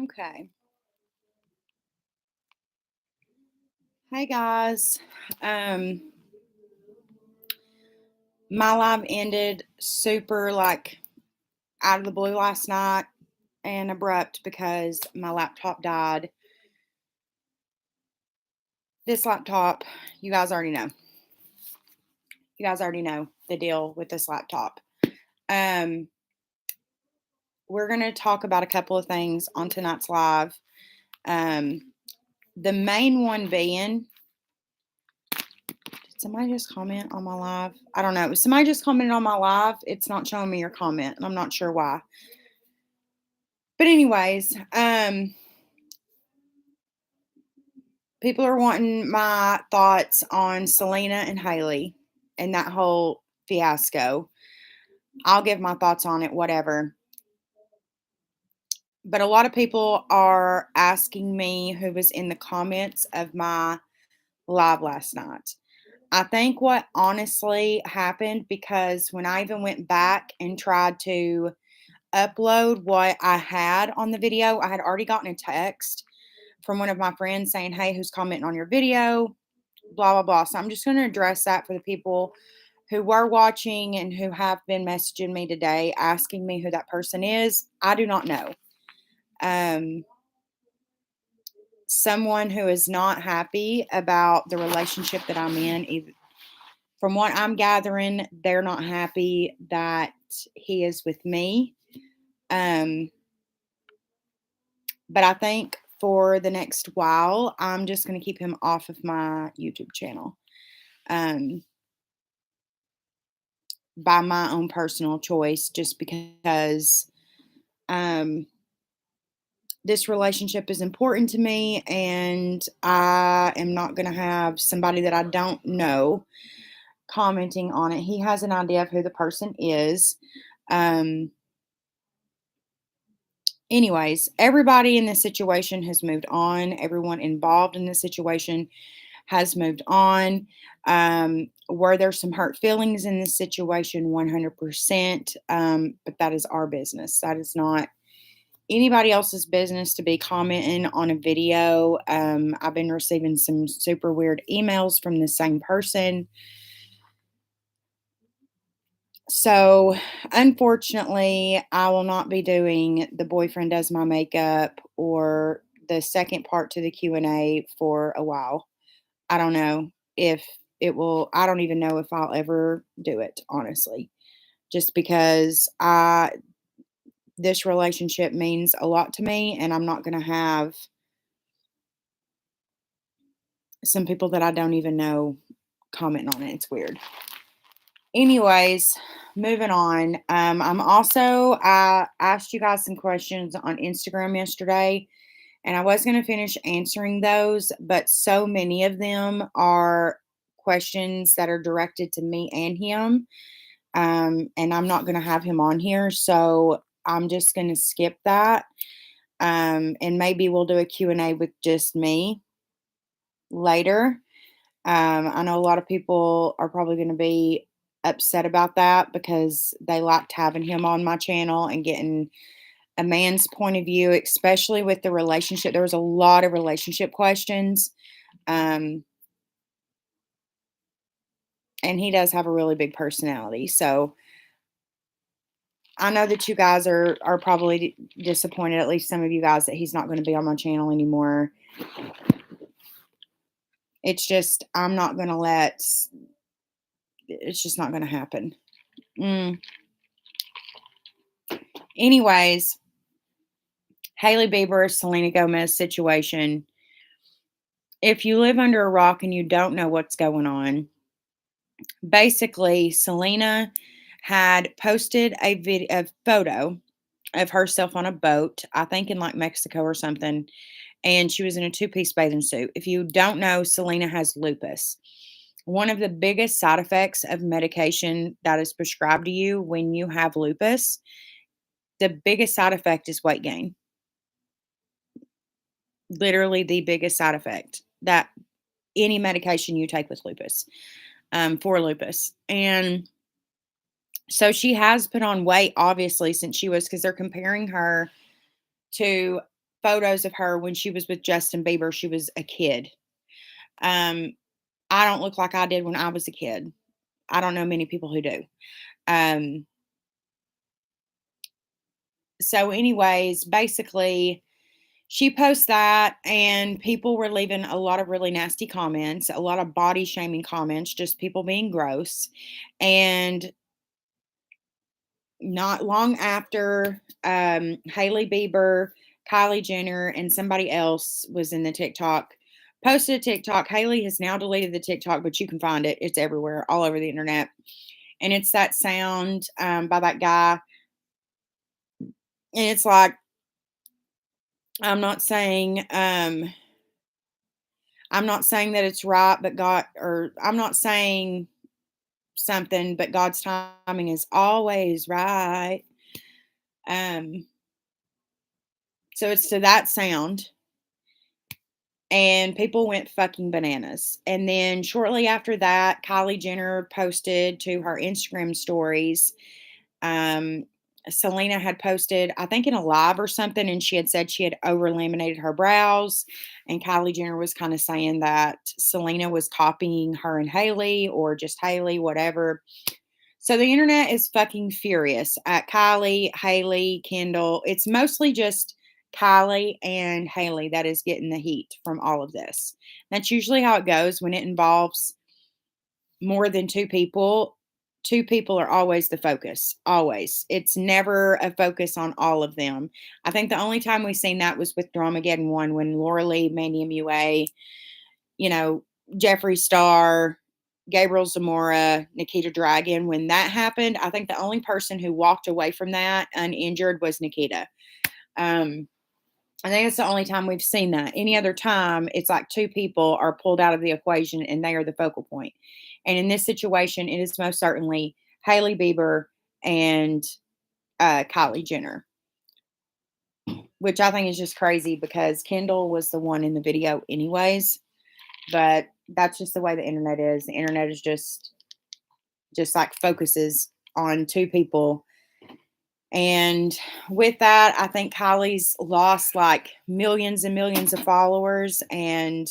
Okay. Hey guys. Um my live ended super out of the blue last night and abrupt because my laptop died. This laptop, you guys already know. You guys already know the deal with this laptop. Um we're going to talk about a couple of things on tonight's live. Um the main one being, did somebody just comment on my live? I don't know. Somebody just commented on my live. It's not showing me your comment, and I'm not sure why. But anyways, people are wanting my thoughts on Selena and Haley and that whole fiasco. I'll give my thoughts on it, whatever. But a lot of people are asking me who was in the comments of my live last night. I think what honestly happened, because when I even went back and tried to upload what I had on the video, I had already gotten a text from one of my friends saying, "Hey, who's commenting on your video?" Blah, blah, blah. So I'm just going to address that for the people who were watching and who have been messaging me today asking me who that person is. I do not know. Um, Someone who is not happy about the relationship that I'm in. From what I'm gathering, they're not happy that he is with me. Um, but I think for the next while, I'm just going to keep him off of my YouTube channel. By my own personal choice, just because um, this relationship is important to me, and I am not going to have somebody that I don't know commenting on it. He has an idea of who the person is. Um, Anyways, everybody in this situation has moved on. Everyone involved in this situation has moved on. Were there some hurt feelings in this situation? 100%. But that is our business. That is not anybody else's business to be commenting on a video. I've been receiving some super weird emails from the same person. So, unfortunately, I will not be doing the boyfriend does my makeup or the second part to the Q&A for a while. I don't know if it will. I don't even know if I'll ever do it, honestly, just because this relationship means a lot to me, and I'm not going to have some people that I don't even know comment on it. It's weird. Anyways, moving on. I asked you guys some questions on Instagram yesterday, and I was going to finish answering those, but so many of them are questions that are directed to me and him. And I'm not going to have him on here, so I'm just going to skip that. And maybe we'll do a Q&A with just me later. I know a lot of people are probably going to be upset about that because they liked having him on my channel and getting a man's point of view, especially with the relationship. There was a lot of relationship questions. Um, and he does have a really big personality. So I know that you guys are probably disappointed, at least some of you guys, that he's not going to be on my channel anymore. It's just, it's just not going to happen. Anyways, Hailey Bieber, Selena Gomez situation. If you live under a rock and you don't know what's going on, basically, Selena had posted a photo of herself on a boat, I think in Mexico or something, and she was in a two-piece bathing suit. If you don't know, Selena has lupus. One of the biggest side effects of medication that is prescribed to you when you have lupus, the biggest side effect is weight gain. Literally the biggest side effect that any medication you take with lupus, for lupus. And so she has put on weight, obviously, since because they're comparing her to photos of her when she was with Justin Bieber. She was a kid. I don't look like I did when I was a kid. I don't know many people who do. So anyways, basically, she posts that, and people were leaving a lot of really nasty comments, a lot of body shaming comments, just people being gross. And not long after, Hailey Bieber, Kylie Jenner, and somebody else was in the TikTok, posted a TikTok. Hailey has now deleted the TikTok, but you can find it. It's everywhere, all over the internet. And it's that sound by that guy. And it's like, I'm not saying that it's right, but I'm not saying something, but God's timing is always right. So it's to that sound, and people went fucking bananas. And then shortly after that, Kylie Jenner posted to her Instagram stories. Selena had posted, I think in a live or something, and she had said she had over laminated her brows. And Kylie Jenner was kind of saying that Selena was copying her and Hailey, or just Hailey, whatever. So the internet is fucking furious at Kylie, Hailey, Kendall. It's mostly just Kylie and Hailey that is getting the heat from all of this. That's usually how it goes when it involves more than two people. Two people are always the focus. Always. It's never a focus on all of them. I think the only time we've seen that was with Dramageddon 1, when Laura Lee, Mandy MUA, Jeffree Star, Gabriel Zamora, Nikita Dragon. When that happened, I think the only person who walked away from that uninjured was Nikita. I think it's the only time we've seen that. Any other time, it's like two people are pulled out of the equation and they are the focal point. And in this situation, it is most certainly Hailey Bieber and Kylie Jenner, which I think is just crazy because Kendall was the one in the video anyways. But that's just the way the internet is. The internet is just like focuses on two people. And with that, I think Kylie's lost like millions and millions of followers, and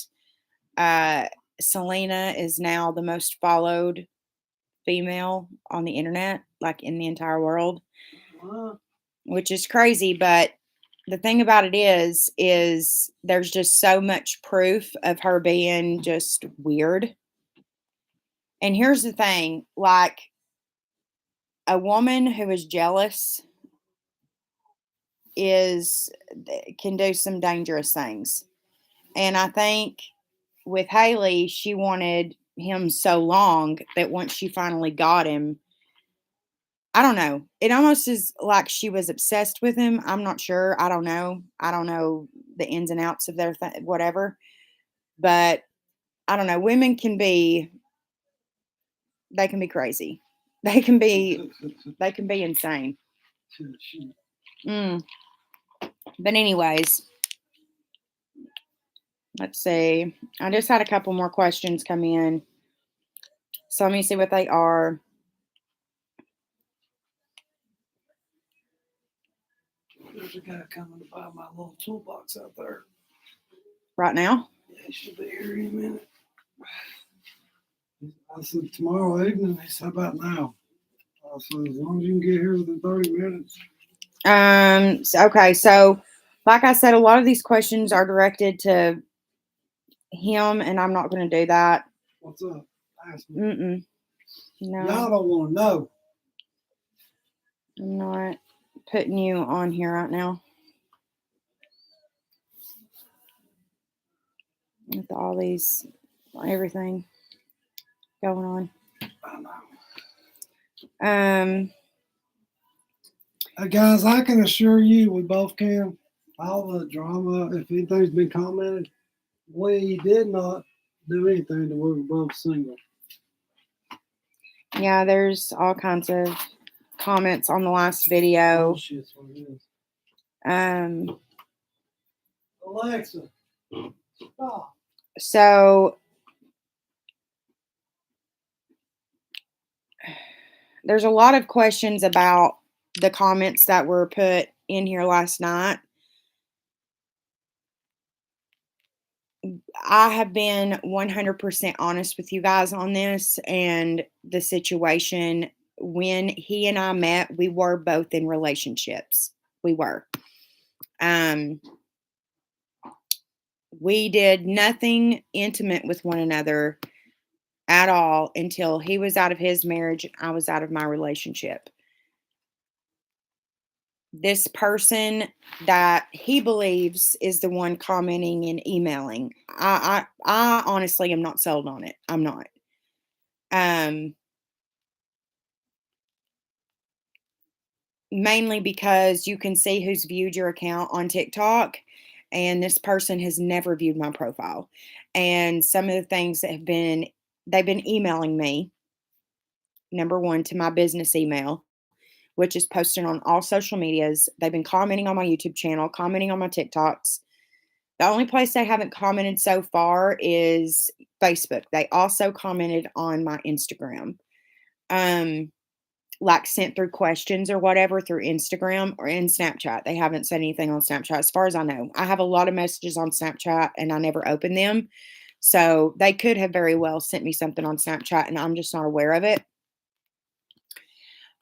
Selena is now the most followed female on the internet, like in the entire world, which is crazy. But the thing about it is there's just so much proof of her being just weird. And here's the thing, like, a woman who is jealous can do some dangerous things. And I think with Hailey, she wanted him so long that once she finally got him, I don't know. It almost is like she was obsessed with him. I'm not sure. I don't know. I don't know the ins and outs of their whatever. But I don't know. Women can be crazy. They can be insane. But anyways, let's see. I just had a couple more questions come in. So let me see what they are. There's a guy coming to buy my little toolbox out there. Right now? Yeah, he should be here in a minute. I said tomorrow evening. He said, how about now? I said, as long as you can get here within 30 minutes. Okay, so like I said, a lot of these questions are directed to him, and I'm not going to do that. What's up? Ask me. No. Y'all don't want to know. I'm not putting you on here right now. With all these, everything going on. I know. Guys, I can assure you, we both can. All the drama, if anything's been commented, we did not do anything to where we're both single. Yeah, there's all kinds of comments on the last video. Bullshit's what it is. Alexa, stop. So there's a lot of questions about the comments that were put in here last night. I have been 100% honest with you guys on this and the situation. When he and I met, we were both in relationships. We were. Um, we did nothing intimate with one another at all until he was out of his marriage and I was out of my relationship. This person that he believes is the one commenting and emailing. I honestly am not sold on it. I'm not. Um, Mainly because you can see who's viewed your account on TikTok, and this person has never viewed my profile. And some of the things that they've been emailing me, number one, to my business email, which is posted on all social medias. They've been commenting on my YouTube channel, commenting on my TikToks. The only place they haven't commented so far is Facebook. They also commented on my Instagram. Um, like sent through questions or whatever through Instagram or in Snapchat. They haven't said anything on Snapchat as far as I know. I have a lot of messages on Snapchat and I never open them. So they could have very well sent me something on Snapchat and I'm just not aware of it.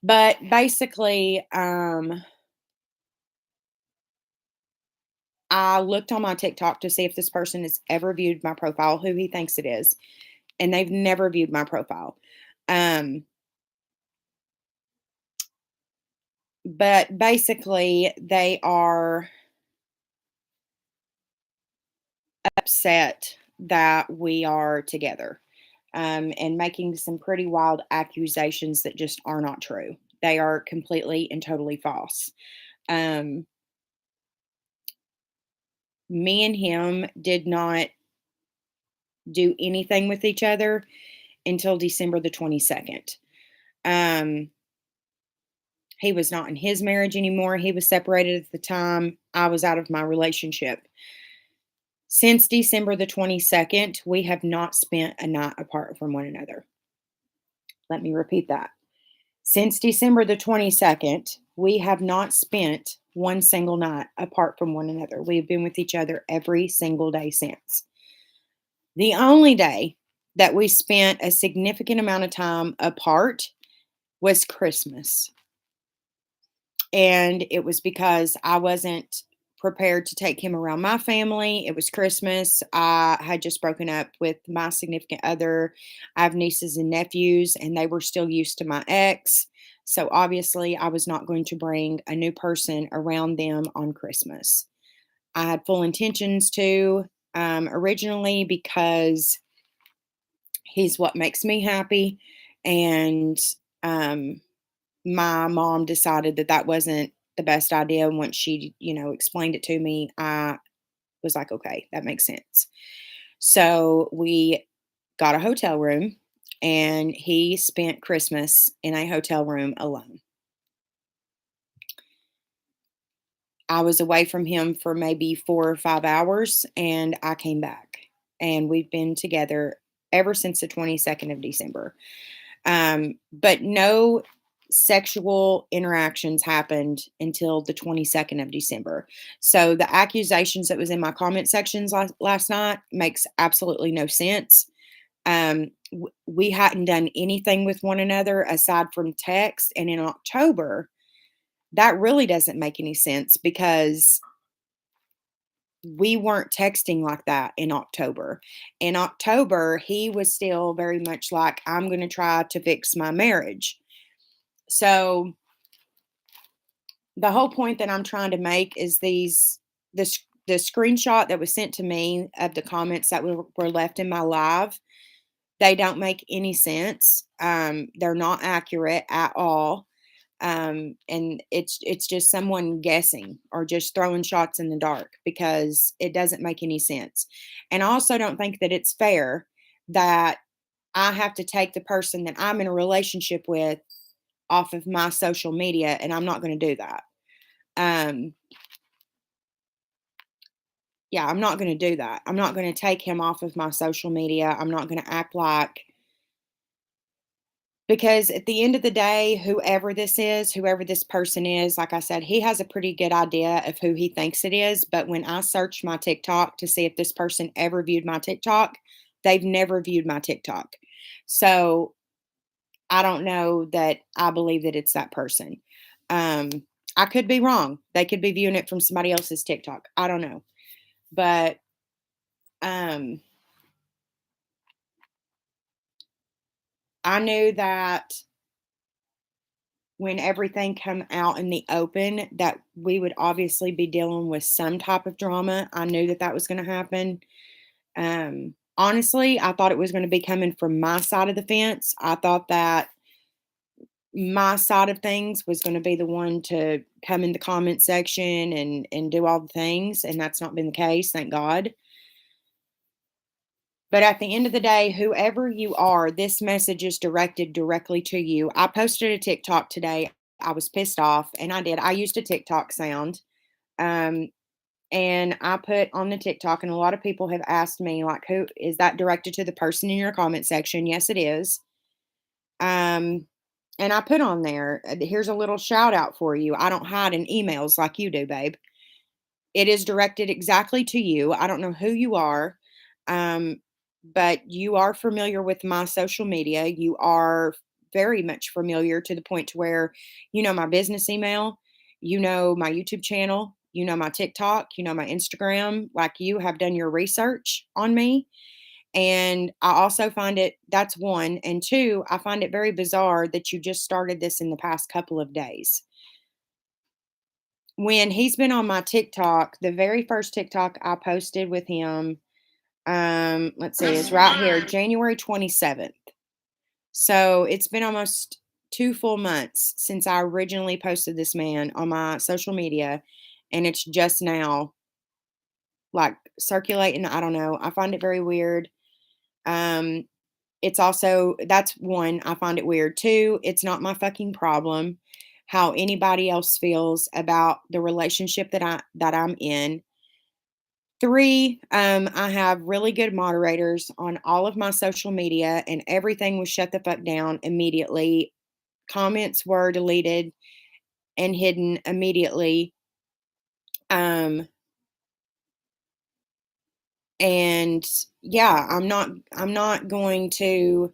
But basically, I looked on my TikTok to see if this person has ever viewed my profile, who he thinks it is, and they've never viewed my profile. Um, but basically, they are upset that we are together, and making some pretty wild accusations that just are not true. They are completely and totally false. Um, Me and him did not do anything with each other until December the 22nd. Um, he was not in his marriage anymore. He was separated at the time. I was out of my relationship. Since December the 22nd, we have not spent a night apart from one another. Let me repeat that. Since December the 22nd, we have not spent one single night apart from one another. We have been with each other every single day since. The only day that we spent a significant amount of time apart was Christmas. And it was because I wasn't prepared to take him around my family. It was Christmas. I had just broken up with my significant other. I have nieces and nephews, and they were still used to my ex. So obviously, I was not going to bring a new person around them on Christmas. I had full intentions to, originally, because he's what makes me happy. And um, my mom decided that that wasn't the best idea. And once she, explained it to me, I was like, okay, that makes sense. So we got a hotel room and he spent Christmas in a hotel room alone. I was away from him for maybe 4 or 5 hours and I came back. And we've been together ever since the 22nd of December. But no sexual interactions happened until the 22nd of December. So the accusations that was in my comment sections last night makes absolutely no sense. We hadn't done anything with one another aside from text. And in October, that really doesn't make any sense because we weren't texting like that in October. In October, he was still very much like, I'm going to try to fix my marriage. So the whole point that I'm trying to make is the screenshot that was sent to me of the comments that were left in my live. They don't make any sense. They're not accurate at all. And it's just someone guessing or just throwing shots in the dark because it doesn't make any sense. And I also don't think that it's fair that I have to take the person that I'm in a relationship with off of my social media, and I'm not going to do that. Um, yeah, I'm not going to do that. I'm not going to take him off of my social media. I'm not going to act like Because at the end of the day, whoever this person is, like I said, he has a pretty good idea of who he thinks it is. But when I searched my TikTok to see if this person ever viewed my TikTok, they've never viewed my TikTok. So I don't know that I believe that it's that person. Um, I could be wrong. They could be viewing it from somebody else's TikTok. I don't know. But I knew that when everything come out in the open, that we would obviously be dealing with some type of drama. I knew that that was going to happen. Honestly, I thought it was going to be coming from my side of the fence. I thought that my side of things was going to be the one to come in the comment section and do all the things, and that's not been the case, thank God. But at the end of the day, whoever you are, this message is directed directly to you. I posted a TikTok today. I was pissed off, and I did. I used a TikTok sound. And I put on the TikTok, and a lot of people have asked me, like, who is that directed to the person in your comment section? Yes, it is. And I put on there, here's a little shout out for you. I don't hide in emails like you do, babe. It is directed exactly to you. I don't know who you are, but you are familiar with my social media. You are very much familiar to the point to where you know my business email, you know my YouTube channel, you know my TikTok, you know my Instagram. Like, you have done your research on me. And I also find it, that's one. And two, I find it very bizarre that you just started this in the past couple of days. When he's been on my TikTok, the very first TikTok I posted with him, let's see, is right here, January 27th. So it's been almost 2 full months since I originally posted this man on my social media, and it's just now, like, circulating. I don't know. I find it very weird. It's also, that's one, I find it weird. Two, it's not my fucking problem how anybody else feels about the relationship that I'm in. Three, I have really good moderators on all of my social media, and everything was shut the fuck down immediately. Comments were deleted and hidden immediately. And yeah, I'm not going to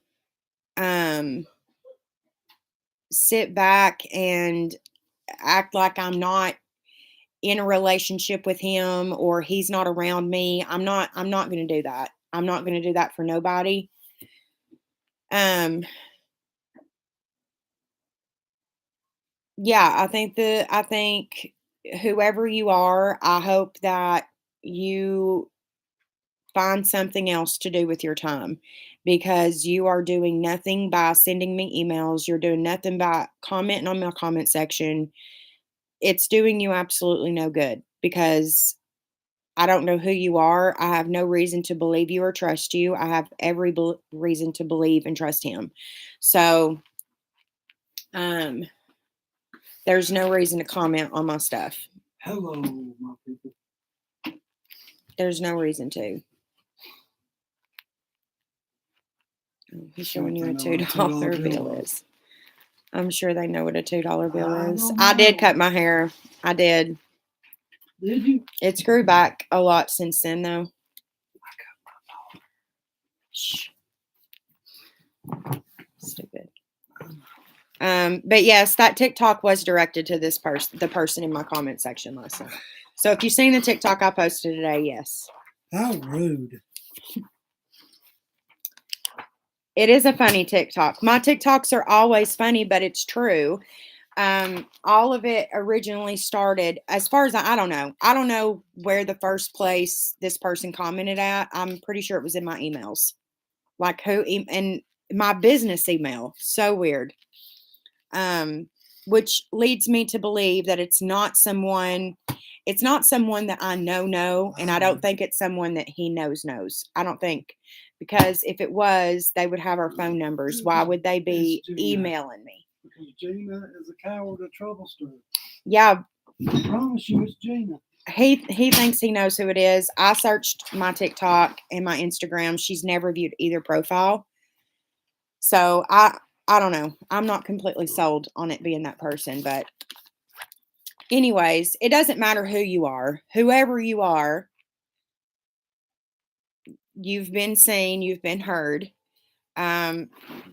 sit back and act like I'm not in a relationship with him or he's not around me. I'm not going to do that. I'm not going to do that for nobody. Yeah, I think whoever you are, I hope that you find something else to do with your time, because you are doing nothing by sending me emails. You're doing nothing by commenting on my comment section. It's doing you absolutely no good, because I don't know who you are. I have no reason to believe you or trust you. I have every reason to believe and trust him. So, there's no reason to comment on my stuff. Hello, my people. There's no reason to. Oh, he's showing you a $2 bill is. I'm sure they know what a $2 bill is. I did cut my hair. I did. Did you? It's grew back a lot since then, though. Shh. Stupid. But yes, that TikTok was directed to this person, the person in my comment section last night. So if you've seen the TikTok I posted today, yes. How rude. It is a funny TikTok. My TikToks are always funny, but it's true. All of it originally started, as far as I don't know. I don't know where the first place this person commented at. I'm pretty sure it was in my emails. Like who, and my business email. So weird. Which leads me to believe that it's not someone that I know, and I don't think it's someone that he knows. I don't think, because if it was, they would have our phone numbers. Why would they be emailing me? Because Gina is a coward, a troublester. Yeah. I promise you it's Gina. He thinks he knows who it is. I searched my TikTok and my Instagram. She's never viewed either profile. So I I don't know. I'm not completely sold on it being that person, but anyways, it doesn't matter who you are. Whoever you are, you've been seen, you've been heard, um,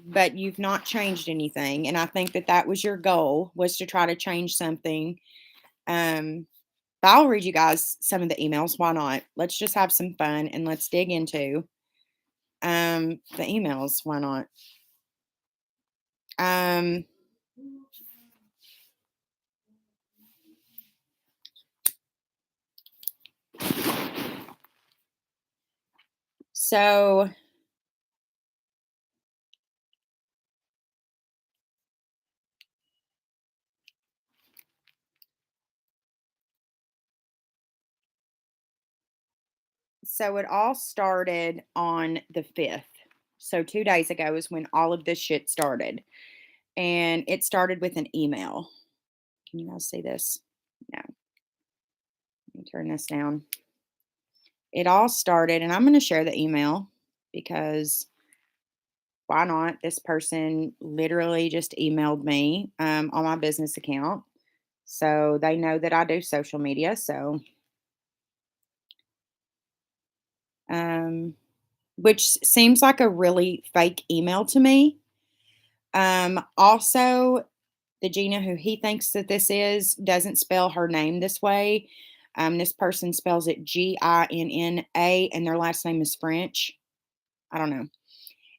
but you've not changed anything. And I think that that was your goal, was to try to change something. But I'll read you guys some of the emails. Why not? Let's just have some fun and let's dig into the emails. Why not? Um, so So it all started on the 5th. So 2 days ago is when all of this shit started. And it started with an email. Can you guys see this? No. Let me turn this down. It all started, and I'm going to share the email because why not? This person literally just emailed me on my business account. So they know that I do social media. So, um, which seems like a really fake email to me. Also, the Gina who he thinks that this is doesn't spell her name this way. This person spells it Ginna, and their last name is French. I don't know.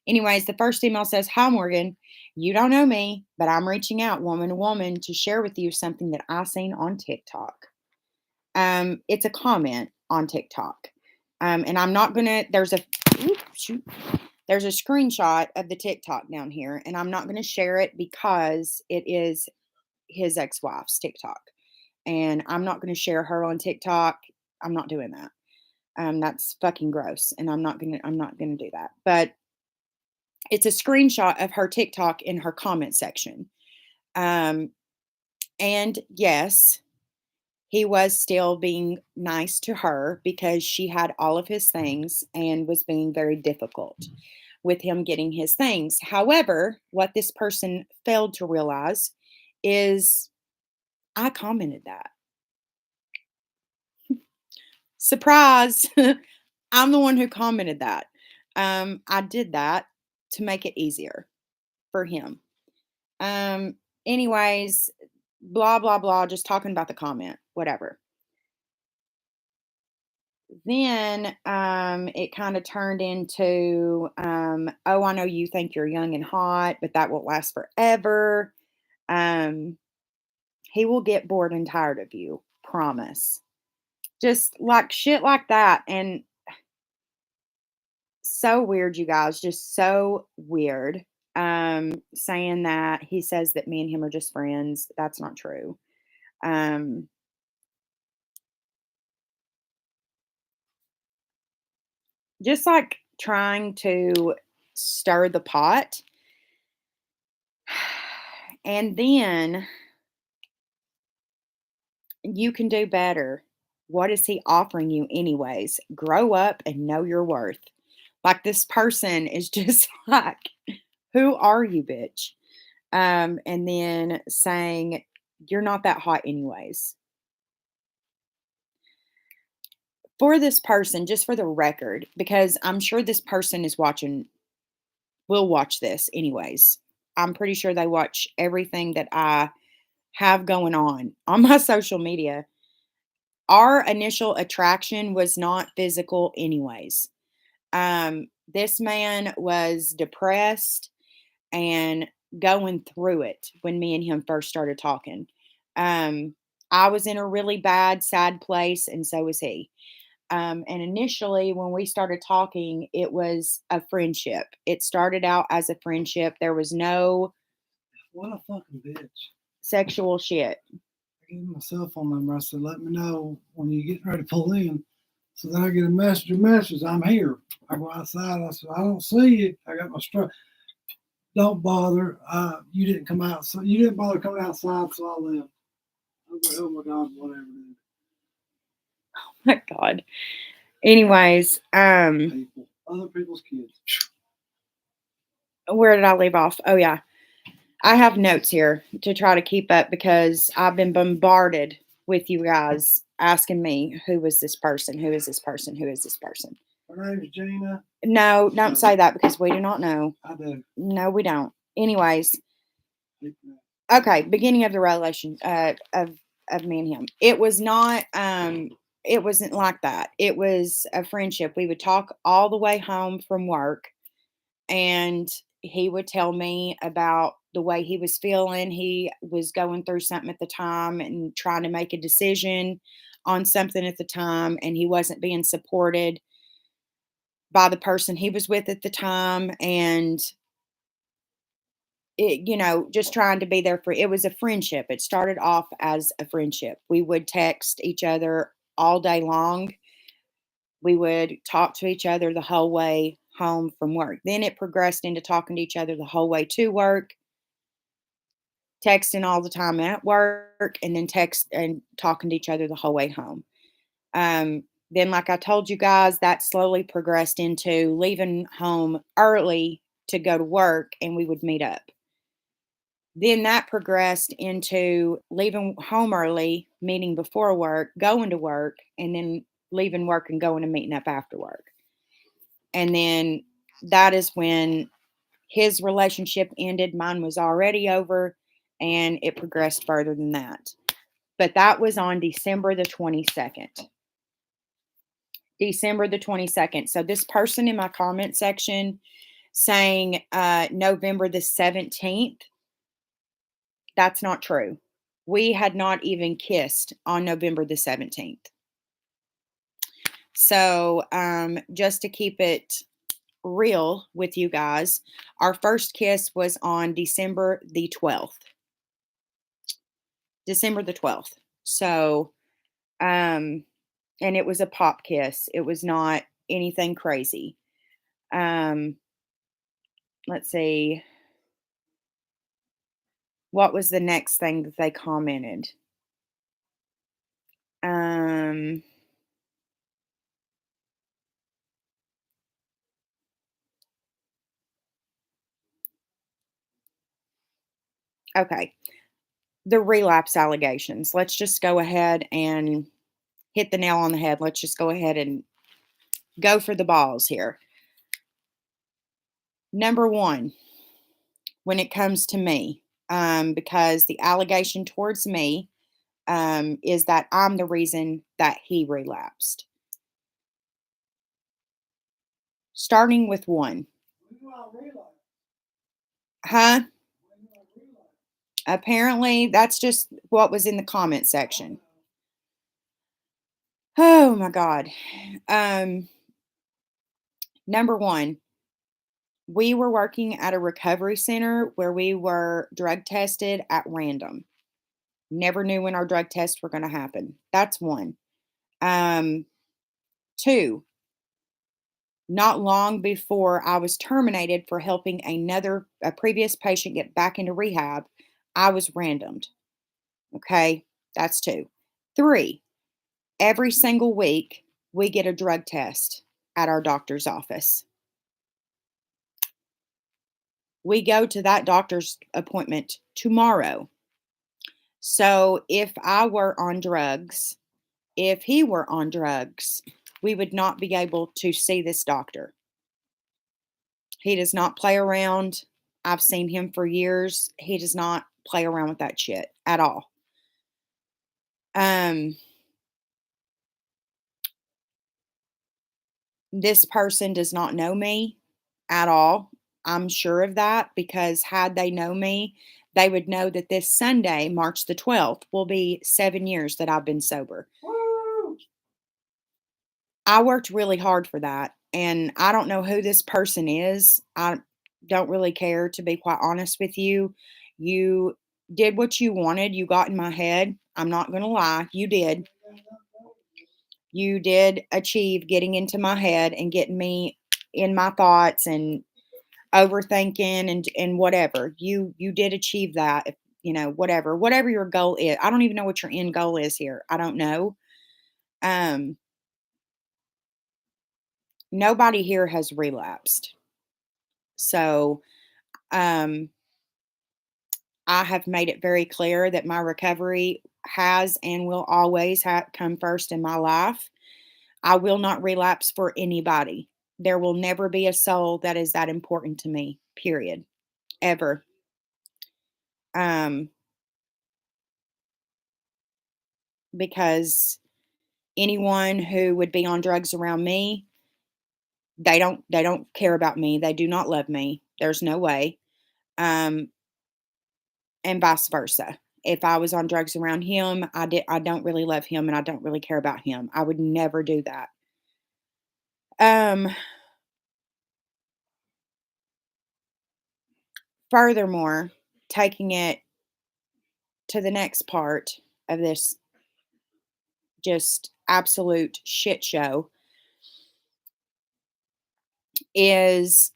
Anyways, the first email says, "Hi, Morgan. You don't know me, but I'm reaching out woman to woman to share with you something that I seen on TikTok." It's a comment on TikTok. And I'm not gonna, shoot, there's a screenshot of the TikTok down here, and I'm not gonna share it because it is his ex-wife's TikTok. And I'm not gonna share her on TikTok. I'm not doing that. That's fucking gross. And I'm not gonna do that. But it's a screenshot of her TikTok in her comment section. Um, and yes, he was still being nice to her because she had all of his things and was being very difficult with him getting his things. However, what this person failed to realize is I commented that. Surprise! I'm the one who commented that. I did that to make it easier for him. Um, anyways, blah, blah, blah, just talking about the comment, whatever. Then it kind of turned into, oh, I know you think you're young and hot, but that won't last forever. Um, he will get bored and tired of you, promise. Just like shit like that. And so weird, you guys, just so weird. Saying that he says that me and him are just friends. That's not true. Um, just like trying to stir the pot. And then you can do better. What is he offering you, anyways? Grow up and know your worth. Like this person is just like, who are you, bitch? And then saying, you're not that hot, anyways. For this person, just for the record, because I'm sure this person is watching, will watch this, anyways. I'm pretty sure they watch everything that I have going on my social media. Our initial attraction was not physical, anyways. This man was depressed and going through it when me and him first started talking. Um, I was in a really bad, sad place, and so was he. And initially, when we started talking, it was a friendship. It started out as a friendship. There was no What a fucking bitch. sexual shit. I gave him my cell phone number. I said, let me know when you're getting ready to pull in. So then I get a message, I'm here. I go outside. I said, I don't see you. I got my strap. Don't bother. You didn't come out. So you didn't bother coming outside, so I left. I was like, oh my God, whatever. Dude. My God. Anyways, People, other people's kids. where did I leave off? Oh yeah. I have notes here to try to keep up because I've been bombarded with you guys asking me, who was this person? Who is this person? Who is this person? Her name's Gina. No, don't say that because we do not know. I do. No, we don't. Anyways, okay, beginning of the relation of me and him. It was not it wasn't like that. It was a friendship. We would talk all the way home from work, and he would tell me about the way he was feeling. He was going through something at the time and trying to make a decision on something at the time, and he wasn't being supported by the person he was with at the time. And just trying to be there for it was a friendship. It started off as a friendship. We would text each other all day long. We would talk to each other the whole way home from work. Then it progressed into talking to each other the whole way to work, texting all the time at work, and then text and talking to each other the whole way home. Then, like I told you guys, that slowly progressed into leaving home early to go to work, and we would meet up. Then that progressed into leaving home early, meeting before work, going to work, and then leaving work and going and meeting up after work. And then that is when his relationship ended. Mine was already over, and it progressed further than that. But that was on December the 22nd. December the 22nd. So this person in my comment section saying November the 17th, that's not true. We had not even kissed on November the 17th. So just to keep it real with you guys, our first kiss was on December the 12th. December the 12th. So, and it was a pop kiss. It was not anything crazy. Um, let's see. What was the next thing that they commented? Um, okay. The relapse allegations. Let's just go ahead and hit the nail on the head. Let's just go ahead and go for the balls here. Number one, when it comes to me, because the allegation towards me is that I'm the reason that he relapsed. Starting with one. Huh? Apparently, that's just what was in the comment section. Oh my God. Number one, we were working at a recovery center where we were drug tested at random. Never knew when our drug tests were going to happen. That's one. Um, Two, not long before I was terminated for helping a previous patient get back into rehab, I was randomed. Okay, that's two. Three, every single week we get a drug test at our doctor's office. We go to that doctor's appointment tomorrow. So if I were on drugs, if he were on drugs, we would not be able to see this doctor. He does not play around. I've seen him for years. He does not play around with that shit at all. Um, this person does not know me at all. I'm sure of that because had they known me, they would know that this Sunday, March the 12th, will be 7 years that I've been sober. Woo! I worked really hard for that, and I don't know who this person is. I don't really care, to be quite honest with you. You did what you wanted. You got in my head. I'm not going to lie. You did. You did achieve getting into my head and getting me in my thoughts and overthinking and whatever. You did achieve that. Whatever your goal is. I don't even know what your end goal is here. I don't know. Um Nobody here has relapsed. So, um I have made it very clear that my recovery has and will always come first in my life. I will not relapse for anybody. There will never be a soul that is that important to me, period, ever. Um, because anyone who would be on drugs around me, they don't care about me. They do not love me. There's no way. Um, and vice versa. If I was on drugs around him, I don't really love him and I don't really care about him. I would never do that. Um, Furthermore, taking it to the next part of this just absolute shit show is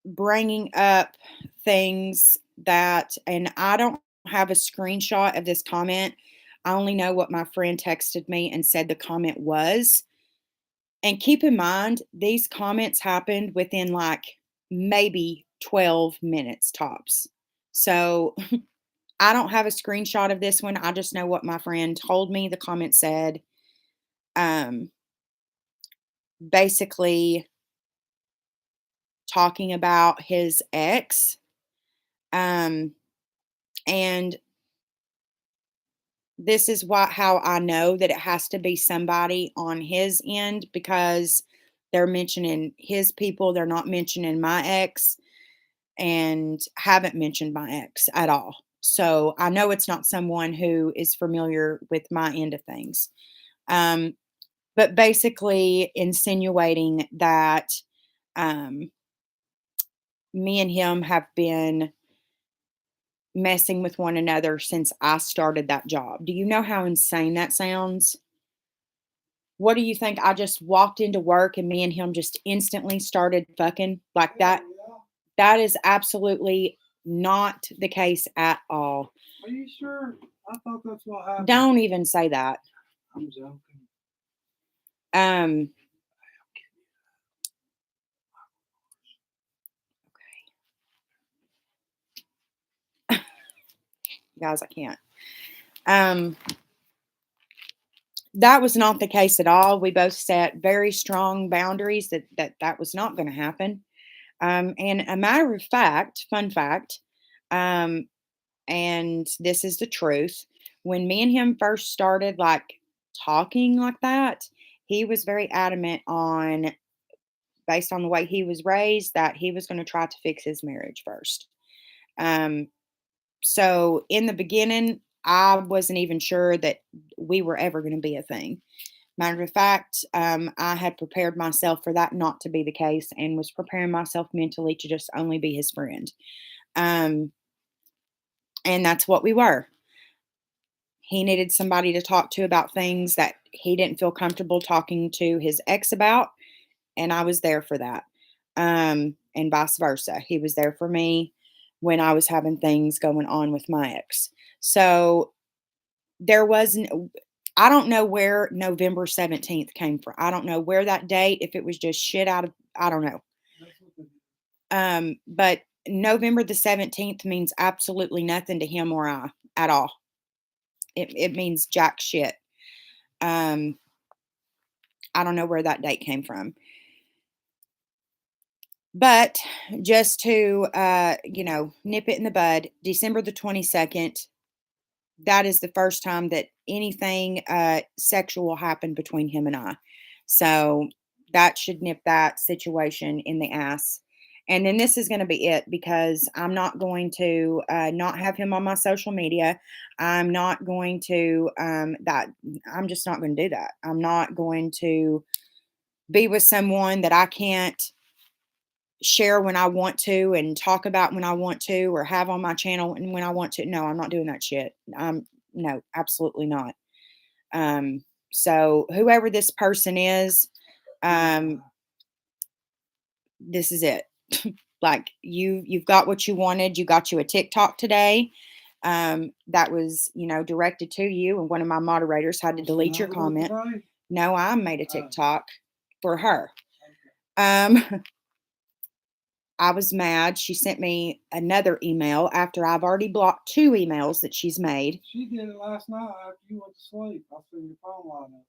bringing up things that, and I don't have a screenshot of this comment. I only know what my friend texted me and said the comment was. And keep in mind, these comments happened within like maybe 12 minutes tops. So I don't have a screenshot of this one. I just know what my friend told me the comment said. Um, Basically talking about his ex. Um, and this is how I know that it has to be somebody on his end because they're mentioning his people. They're not mentioning my ex and haven't mentioned my ex at all. So I know it's not someone who is familiar with my end of things. Um, but basically insinuating that um, me and him have been messing with one another since I started that job. Do you know how insane that sounds? What do you think? I just walked into work and me and him just instantly started fucking like that? That is absolutely not the case at all. Are you sure? I thought that's what happened. Don't even say that. I'm joking. Um, guys, I can't. That was not the case at all. We both set very strong boundaries that was not going to happen. And a matter of fact, fun fact, um, and this is the truth. When me and him first started like talking like that, he was very adamant on, based on the way he was raised, that he was going to try to fix his marriage first. Um, so in the beginning, I wasn't even sure that we were ever going to be a thing. Matter of fact, I had prepared myself for that not to be the case and was preparing myself mentally to just only be his friend. Um, and that's what we were. He needed somebody to talk to about things that he didn't feel comfortable talking to his ex about, and I was there for that. And vice versa. He was there for me when I was having things going on with my ex. So there wasn't, I don't know where November 17th came from. I don't know where that date, if it was just shit out of, I don't know. But November the 17th means absolutely nothing to him or I at all. It means jack shit. Um, I don't know where that date came from. But just to, nip it in the bud, December the 22nd, that is the first time that anything sexual happened between him and I. So that should nip that situation in the ass. And then this is going to be it because I'm not going to not have him on my social media. I'm not going to I'm just not going to do that. I'm not going to be with someone that I can't share when I want to and talk about when I want to or have on my channel and when I want to. No, I'm not doing that shit. No, absolutely not. So whoever this person is, um, this is it. Like you've got what you wanted. You got you a TikTok today. That was, directed to you. And one of my moderators had to delete your comment. No, I made a TikTok for her. Um, I was mad. She sent me another email after I've already blocked 2 emails that she's made. She did it last night after you went to sleep. I seen your phone line up.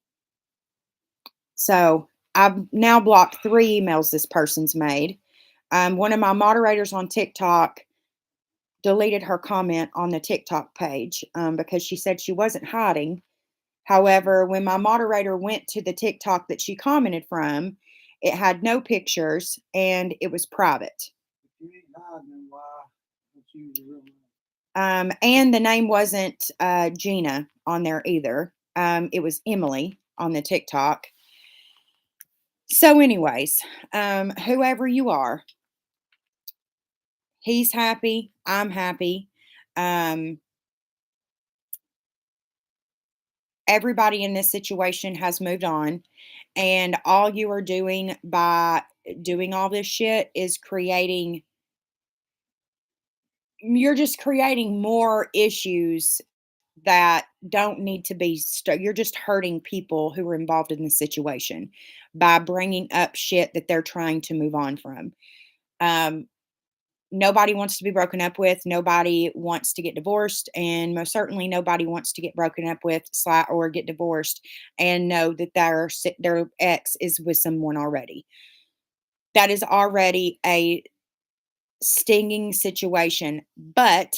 So I've now blocked 3 emails this person's made. One of my moderators on TikTok deleted her comment on the TikTok page because she said she wasn't hiding. However, when my moderator went to the TikTok that she commented from, it had no pictures and it was private. If you ain't hiding, then why don't you use your real name? And the name wasn't Gina on there either. It was Emily on the TikTok. So, anyways, whoever you are, he's happy. I'm happy. Um, everybody in this situation has moved on. And all you are doing by doing all this shit is you're just creating more issues that don't need to be you're just hurting people who are involved in the situation by bringing up shit that they're trying to move on from. Um, Nobody wants to be broken up with. Nobody wants to get divorced, and most certainly nobody wants to get broken up with, or get divorced, and know that their ex is with someone already. That is already a stinging situation. But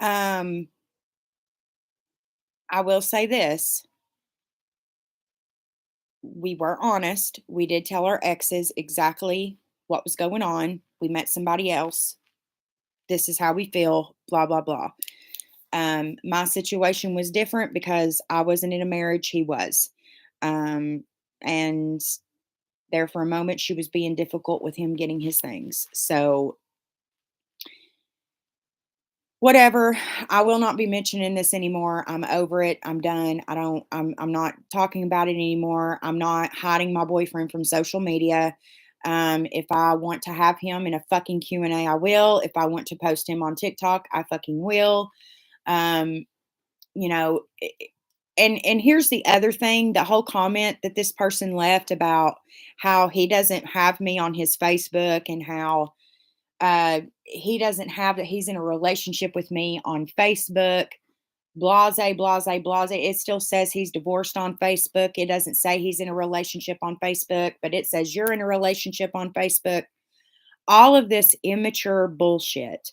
um, I will say this: we were honest. We did tell our exes exactly what was going on. We met somebody else. This is how we feel. Blah blah blah. My situation was different because I wasn't in a marriage, he was. And there for a moment, she was being difficult with him getting his things. So, whatever. I will not be mentioning this anymore. I'm over it. I'm done. I'm not talking about it anymore. I'm not hiding my boyfriend from social media. If I want to have him in a fucking Q&A, I will. If I want to post him on TikTok, I fucking will. Um, you know, and here's the other thing, the whole comment that this person left about how he doesn't have me on his Facebook and how he doesn't have that he's in a relationship with me on Facebook. Blase, blase, blase. It still says he's divorced on Facebook. It doesn't say he's in a relationship on Facebook, but it says you're in a relationship on Facebook. All of this immature bullshit.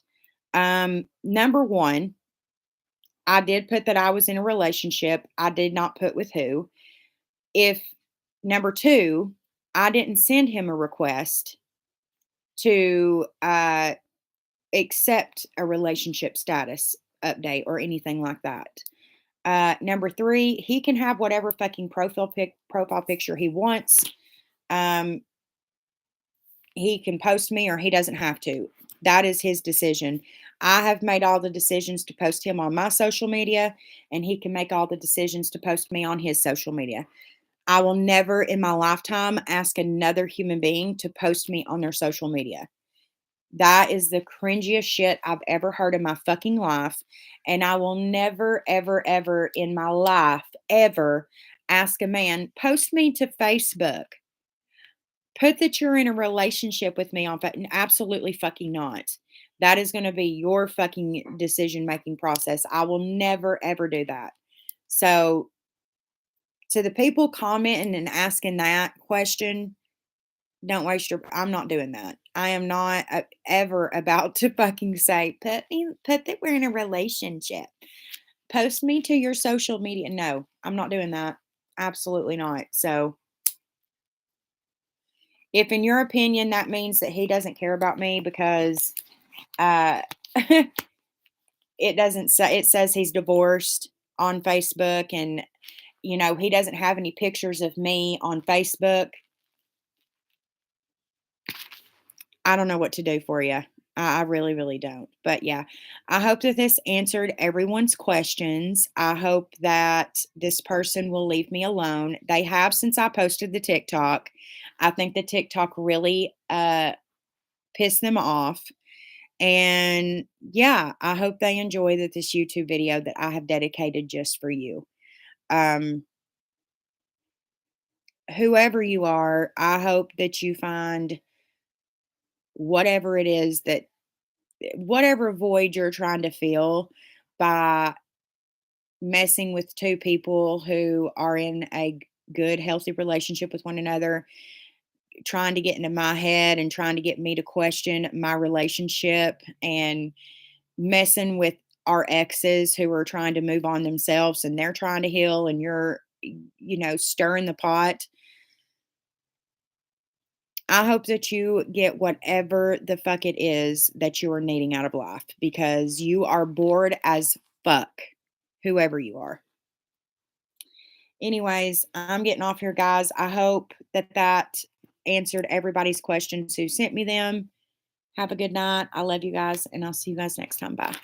Number one, I did put that I was in a relationship. I did not put with who. If number two, I didn't send him a request to accept a relationship status update or anything like that. Number three, he can have whatever fucking profile picture he wants. Um, he can post me or he doesn't have to. That is his decision. I have made all the decisions to post him on my social media, and he can make all the decisions to post me on his social media. I will never in my lifetime ask another human being to post me on their social media. That is the cringiest shit I've ever heard in my fucking life. And I will never, ever, ever in my life, ever ask a man, post me to Facebook. Put that you're in a relationship with me on absolutely fucking not. That is going to be your fucking decision making process. I will never, ever do that. So, to the people commenting and asking that question, don't waste your I'm not doing that. I am not ever about to fucking say, put that we're in a relationship. Post me to your social media. No, I'm not doing that. Absolutely not. So, if in your opinion that means that he doesn't care about me because uh it doesn't say it says he's divorced on Facebook and he doesn't have any pictures of me on Facebook, I don't know what to do for you. I really, really don't. But yeah, I hope that this answered everyone's questions. I hope that this person will leave me alone. They have since I posted the TikTok. I think the TikTok really pissed them off. And yeah, I hope they enjoy this YouTube video that I have dedicated just for you. Um, whoever you are, I hope that you find whatever it is that whatever void you're trying to fill by messing with two people who are in a good, healthy relationship with one another, trying to get into my head and trying to get me to question my relationship and messing with our exes who are trying to move on themselves and they're trying to heal and you're, stirring the pot. I hope that you get whatever the fuck it is that you are needing out of life because you are bored as fuck, whoever you are. Anyways, I'm getting off here, guys. I hope that answered everybody's questions who sent me them. Have a good night. I love you guys, and I'll see you guys next time. Bye.